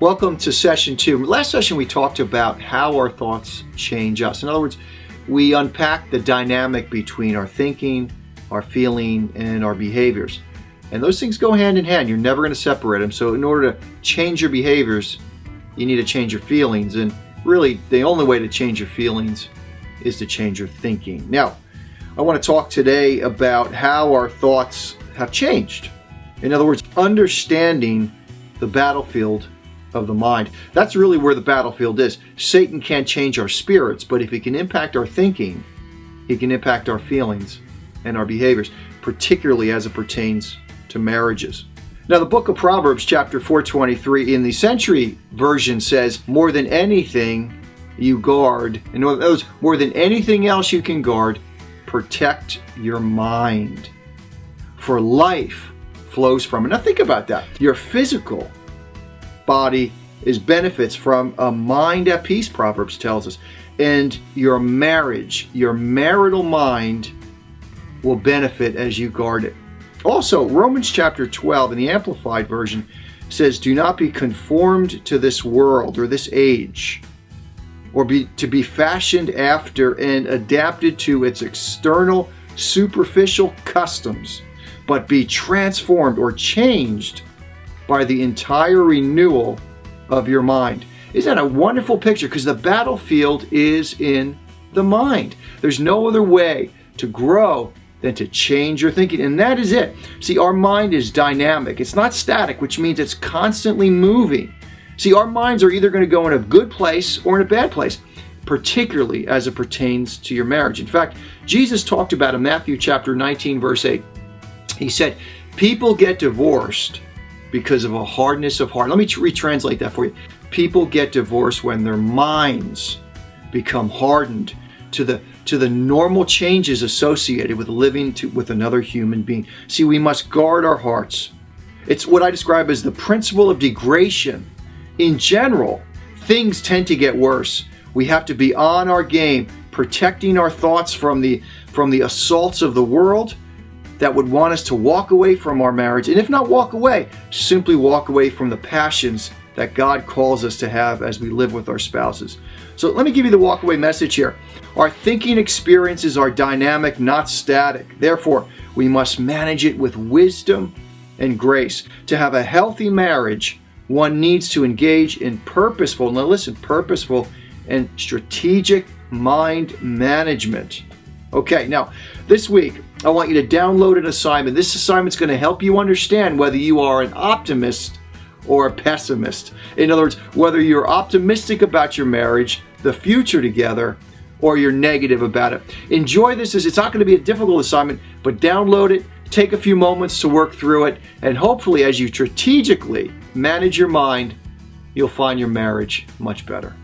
Welcome to session 2. Last session we talked about how our thoughts change us. In other words, we unpacked the dynamic between our thinking, our feeling, and our behaviors. And those things go hand in hand. You're never going to separate them. So in order to change your behaviors, you need to change your feelings. And really, the only way to change your feelings is to change your thinking. Now, I want to talk today about how our thoughts have changed. In other words, understanding the battlefield of the mind. That's really where the battlefield is. Satan can't change our spirits, but if he can impact our thinking, he can impact our feelings and our behaviors, particularly as it pertains to marriages. Now, the book of Proverbs, chapter 4:23, in the Century version says, more than anything you guard, in other words, more than anything else you can guard, protect your mind. For life flows from it. Now think about that. Your physical body benefits from a mind at peace, Proverbs tells us. And your marriage, your marital mind will benefit as you guard it. Also, Romans chapter 12 in the Amplified version says, do not be conformed to this world or this age, or to be fashioned after and adapted to its external, superficial customs, but be transformed or changed by the entire renewal of your mind. Isn't that a wonderful picture? Because the battlefield is in the mind. There's no other way to grow than to change your thinking, and that is it. See, our mind is dynamic. It's not static, which means it's constantly moving. See, our minds are either going to go in a good place or in a bad place, particularly as it pertains to your marriage. In fact, Jesus talked about in Matthew chapter 19, verse 8. He said, people get divorced because of a hardness of heart. Let me retranslate that for you. People get divorced when their minds become hardened to the normal changes associated with living with another human being. See, we must guard our hearts. It's what I describe as the principle of degradation. In general, things tend to get worse. We have to be on our game, protecting our thoughts from the assaults of the world that would want us to walk away from our marriage. And if not walk away, simply walk away from the passions that God calls us to have as we live with our spouses. So let me give you the walk-away message here. Our thinking experiences are dynamic, not static. Therefore, we must manage it with wisdom and grace. To have a healthy marriage, one needs to engage in purposeful and strategic mind management. Okay, now this week, I want you to download an assignment. This assignment's going to help you understand whether you are an optimist or a pessimist. In other words, whether you're optimistic about your marriage, the future together, or you're negative about it. Enjoy this. It's not going to be a difficult assignment, but download it, take a few moments to work through it, and hopefully as you strategically manage your mind, you'll find your marriage much better.